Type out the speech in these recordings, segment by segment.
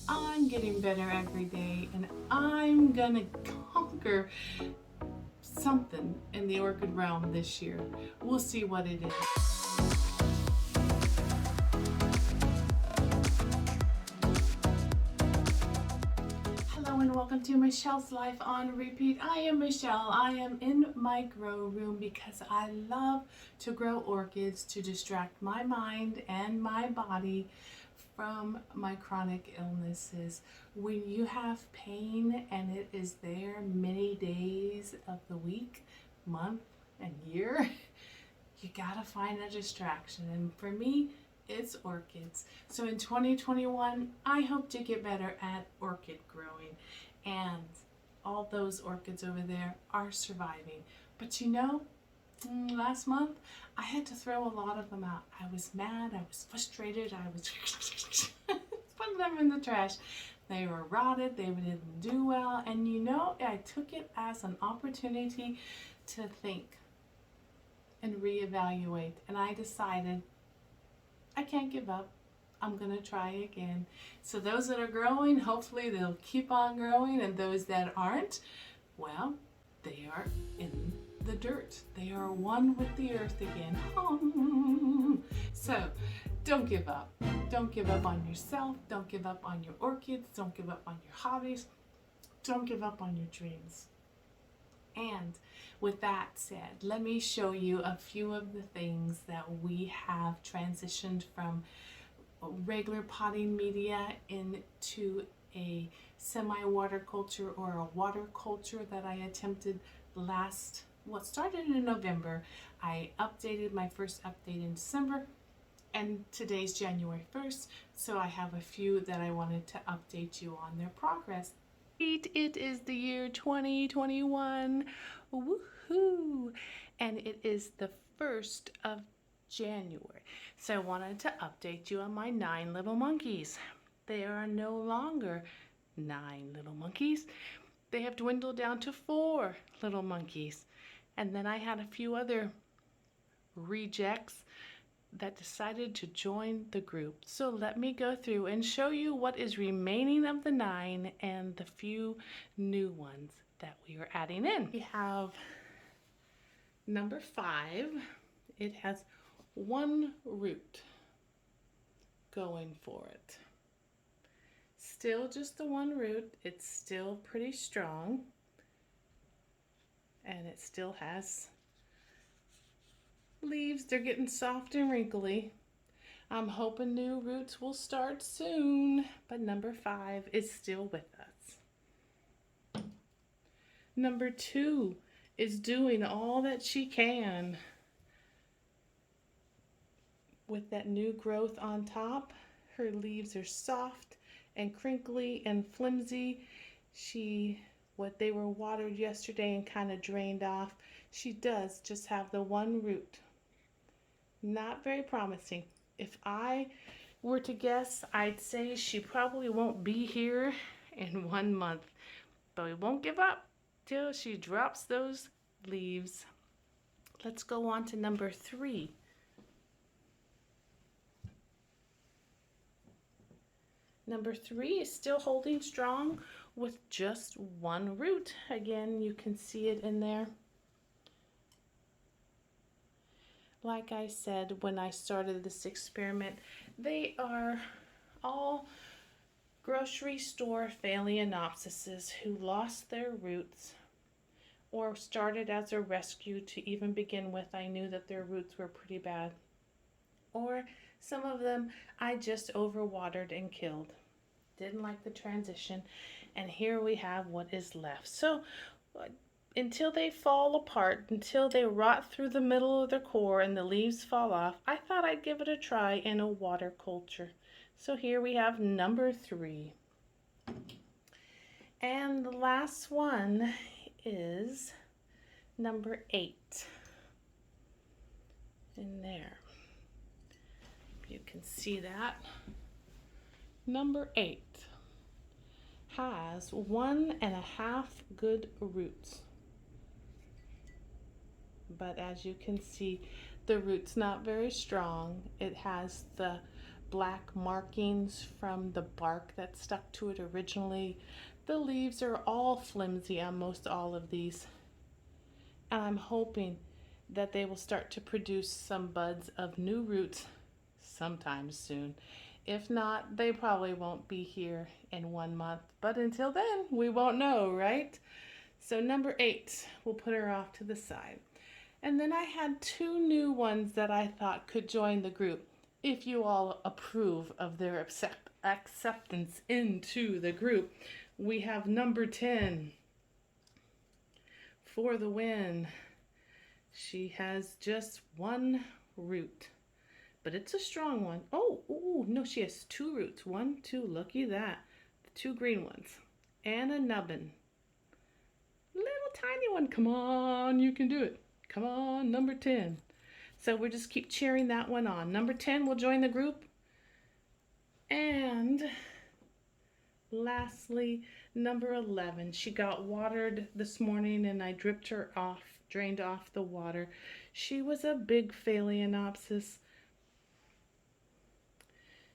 I'm getting better every day, and I'm gonna conquer something in the orchid realm this year. We'll see what it is. Hello and welcome to Michelle's Life on Repeat. I am Michelle. I am in my grow room because I love to grow orchids to distract my mind and my body from my chronic illnesses. When you have pain and it is there many days of the week, month, and year, you gotta find a distraction. And for me, it's orchids. So in 2021, I hope to get better at orchid growing. And all those orchids over there are surviving. But you know, last month I had to throw a lot of them out. I was mad, I was frustrated, I was putting them in the trash. They were rotted, they didn't do well, and you know, I took it as an opportunity to think and reevaluate. And I decided I can't give up. I'm gonna try again. So those that are growing, hopefully they'll keep on growing, and those that aren't, well, they are in the dirt. They are one with the earth again. So don't give up. Don't give up on yourself. Don't give up on your orchids. Don't give up on your hobbies. Don't give up on your dreams. And with that said, let me show you a few of the things that we have transitioned from regular potting media into a semi-water culture or a water culture that I attempted started in November. I updated my first update in December, and today's January 1st, so I have a few that I wanted to update you on their progress. It is the year 2021. Woohoo! And it is the 1st of January. So I wanted to update you on my 9 little monkeys. They are no longer 9 little monkeys. They have dwindled down to 4 little monkeys. And then I had a few other rejects that decided to join the group. So let me go through and show you what is remaining of the 9 and the few new ones that we are adding in. We have number 5. It has 1 root going for it. Still just the 1 root. It's still pretty strong, and it still has leaves. They're getting soft and wrinkly. I'm hoping new roots will start soon, but number 5 is still with us. Number 2 is doing all that she can with that new growth on top. Her leaves are soft and crinkly and flimsy. What they were watered yesterday and kind of drained off. She does just have the 1 root. Not very promising. If I were to guess, I'd say she probably won't be here in 1 month. But we won't give up till she drops those leaves. Let's go on to number 3. Number 3 is still holding strong with just 1 root. Again, you can see it in there. Like I said when I started this experiment, they are all grocery store phalaenopsises who lost their roots or started as a rescue to even begin with. I knew that their roots were pretty bad. Or some of them I just overwatered and killed. Didn't like the transition, and here we have what is left. So until they fall apart, until they rot through the middle of their core and the leaves fall off, I thought I'd give it a try in a water culture. So here we have number 3. And the last one is number 8. In there. You can see that. Number 8 has 1.5 good roots. But as you can see, the root's not very strong. It has the black markings from the bark that stuck to it originally. The leaves are all flimsy on most all of these. And I'm hoping that they will start to produce some buds of new roots sometime soon. If not, they probably won't be here in 1 month. But until then, we won't know, right? So number 8, we'll put her off to the side. And then I had 2 new ones that I thought could join the group, if you all approve of their acceptance into the group. We have number 10, For the Win. She has just 1 root, but it's a strong one. Oh, ooh, no, she has 2 roots. 1, 2, looky that. The 2 green ones. And a nubbin. Little tiny one. Come on, you can do it. Come on, number 10. So we'll just keep cheering that one on. Number 10 will join the group. And lastly, number 11. She got watered this morning and I dripped her off, drained off the water. She was a big Phalaenopsis.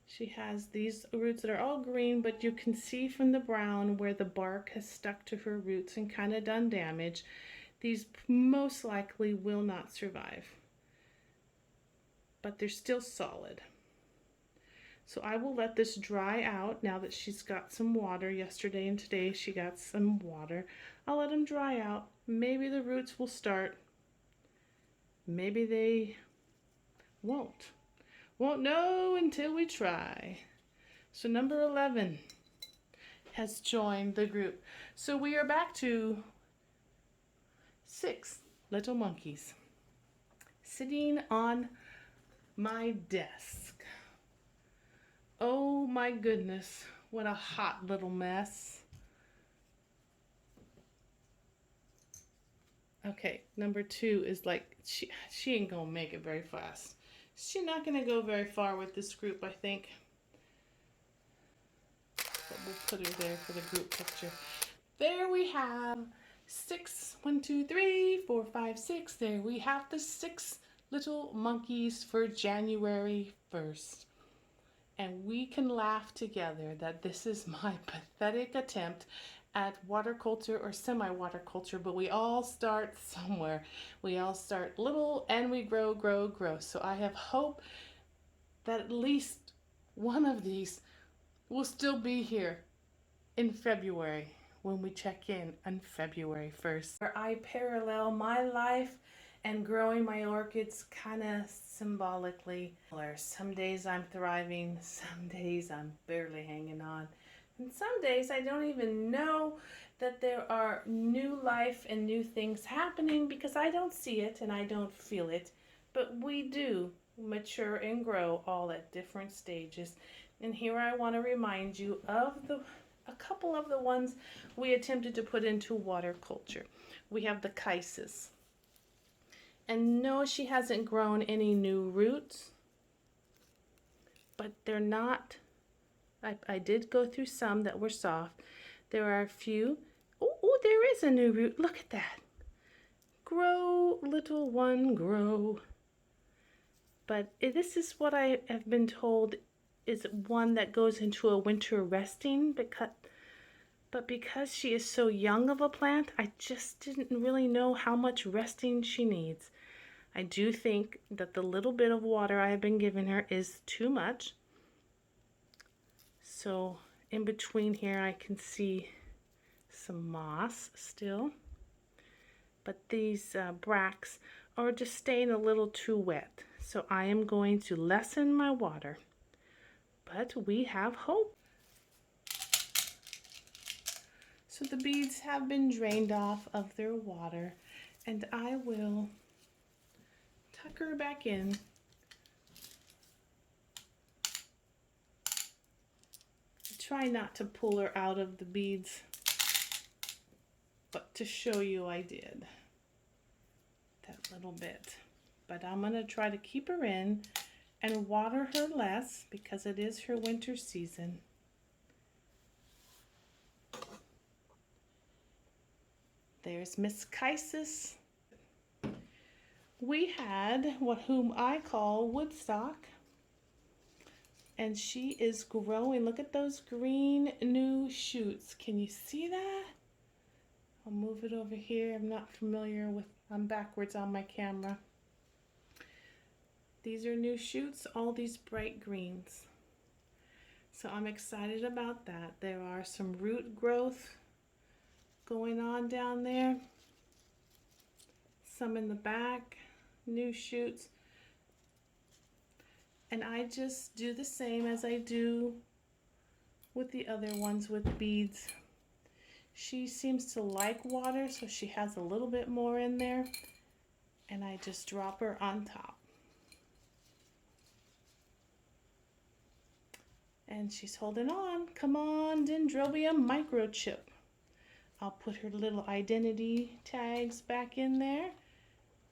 She has these roots that are all green, but you can see from the brown where the bark has stuck to her roots and kind of done damage. These most likely will not survive, but they're still solid. So I will let this dry out now that she's got some water. Yesterday and today she got some water. I'll let them dry out. Maybe the roots will start. Maybe they won't. Won't know until we try. So number 11 has joined the group. So we are back to 6 little monkeys sitting on my desk. Oh my goodness, what a hot little mess. Okay, number 2 is like, she ain't gonna make it very fast. She's not gonna go very far with this group, I think. But we'll put her there for the group picture. There we have 6, 1, 2, 3, 4, 5, 6. There we have the 6 little monkeys for January 1st. And we can laugh together that this is my pathetic attempt at water culture or semi-water culture, but we all start somewhere. We all start little and we grow, grow, grow. So I have hope that at least one of these will still be here in February when we check in on February 1st. Where I parallel my life and growing my orchids kind of symbolically. Some days I'm thriving, some days I'm barely hanging on. And some days I don't even know that there are new life and new things happening because I don't see it and I don't feel it. But we do mature and grow all at different stages. And here I want to remind you of a couple of the ones we attempted to put into water culture. We have the chisis. And no, she hasn't grown any new roots, but they're not. I did go through some that were soft. There are a few. Oh, there is a new root. Look at that. Grow, little one, grow. But this is what I have been told is one that goes into a winter resting, but because she is so young of a plant, I just didn't really know how much resting she needs. I do think that the little bit of water I have been giving her is too much. So in between here I can see some moss still, but these bracts are just staying a little too wet. So I am going to lessen my water, but we have hope. So the beads have been drained off of their water and I will tuck her back in. Try not to pull her out of the beads, but to show you I did that little bit. But I'm going to try to keep her in and water her less because it is her winter season. There's Miss Chisis. We had whom I call Woodstock. And she is growing. Look at those green new shoots. Can you see that? I'll move it over here. I'm not familiar with, I'm backwards on my camera. These are new shoots, all these bright greens. So I'm excited about that. There are some root growth going on down there. Some in the back, new shoots. And I just do the same as I do with the other ones with beads. She seems to like water, so she has a little bit more in there. And I just drop her on top. And she's holding on. Come on, Dendrobium microchip. I'll put her little identity tags back in there.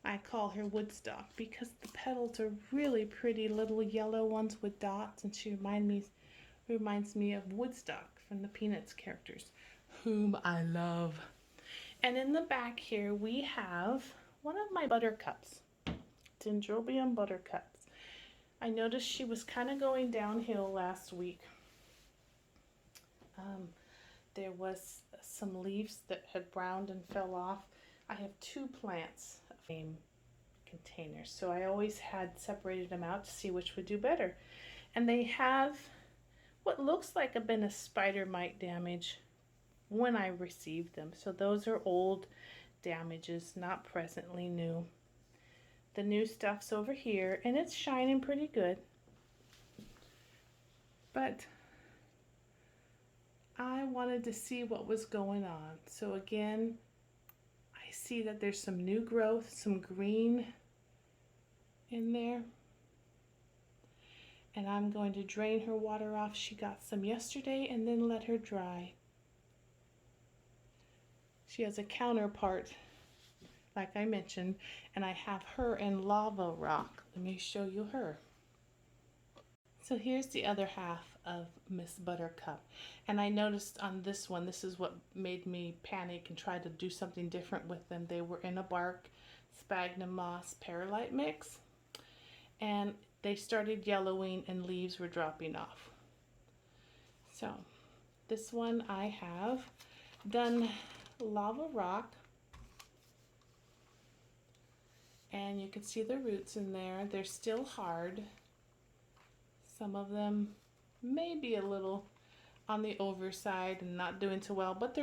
I call her Woodstock because the petals are really pretty little yellow ones with dots, and she reminds me of Woodstock from the Peanuts characters, whom I love. And in the back here we have one of my buttercups, Dendrobium buttercups. I noticed she was kind of going downhill last week. There was some leaves that had browned and fell off. I have two plants of same containers, so I always had separated them out to see which would do better. And they have what looks like been a spider mite damage when I received them. So those are old damages, not presently new. The new stuff's over here, and it's shining pretty good. But I wanted to see what was going on. So again, I see that there's some new growth, some green in there. And I'm going to drain her water off. She got some yesterday, and then let her dry. She has a counterpart, like I mentioned, and I have her in lava rock. Let me show you her. So here's the other half of Miss Buttercup. And I noticed on this one, this is what made me panic and try to do something different with them. They were in a bark sphagnum moss perlite mix, and they started yellowing and leaves were dropping off. So this one I have done lava rock, and you can see the roots in there. They're still hard. Some of them may be a little on the overside and not doing too well, but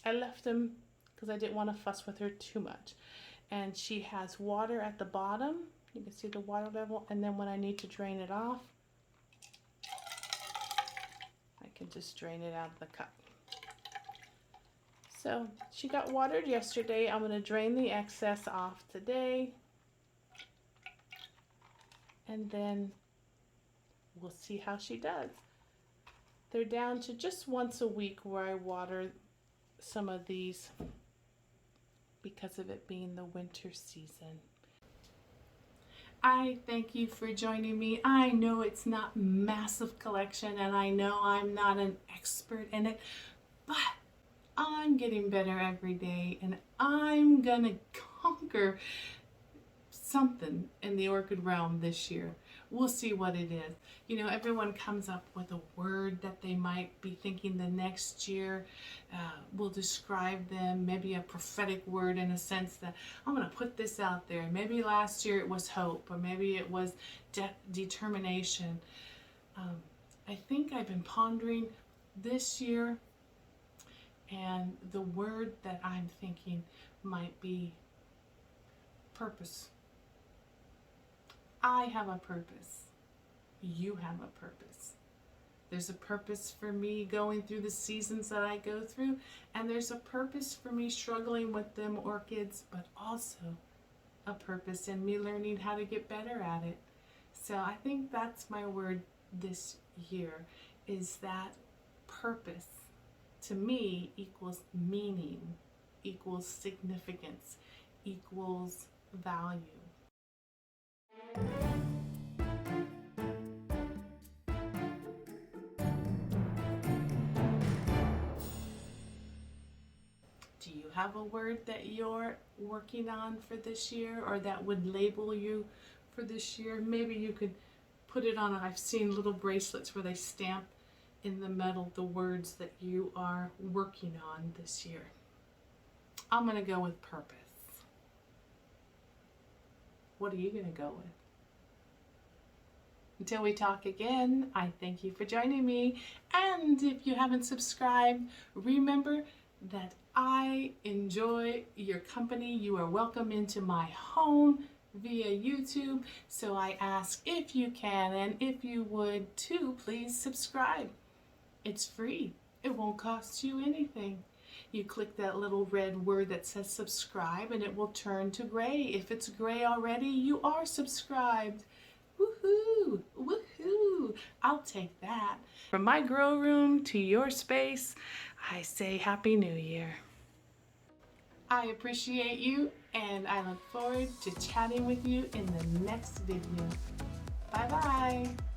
I left them because I didn't want to fuss with her too much. And she has water at the bottom. You can see the water level, and then when I need to drain it off, I can just drain it out of the cup. So she got watered yesterday. I'm going to drain the excess off today, and then we'll see how she does. They're down to just once a week where I water some of these because of it being the winter season. I thank you for joining me. I know it's not massive collection, and I know I'm not an expert in it, but I'm getting better every day, and I'm gonna conquer something in the orchid realm this year. We'll see what it is. You know, everyone comes up with a word that they might be thinking the next year will describe them, maybe a prophetic word in a sense that I'm going to put this out there. Maybe last year it was hope, or maybe it was determination. I think I've been pondering this year, and the word that I'm thinking might be purpose. I have a purpose. You have a purpose. There's a purpose for me going through the seasons that I go through, and there's a purpose for me struggling with them orchids, but also a purpose in me learning how to get better at it. So I think that's my word this year, is that purpose to me equals meaning, equals significance, equals value. Do you have a word that you're working on for this year, or that would label you for this year? Maybe you could put it on, I've seen little bracelets where they stamp in the metal the words that you are working on this year. I'm going to go with purpose. What are you going to go with? Until we talk again, I thank you for joining me. And if you haven't subscribed, remember that I enjoy your company. You are welcome into my home via YouTube. So I ask if you can and if you would to please subscribe. It's free. It won't cost you anything. You click that little red word that says subscribe and it will turn to gray. If it's gray already, you are subscribed. Woohoo! Woohoo! I'll take that. From my grow room to your space, I say Happy New Year. I appreciate you and I look forward to chatting with you in the next video. Bye-bye.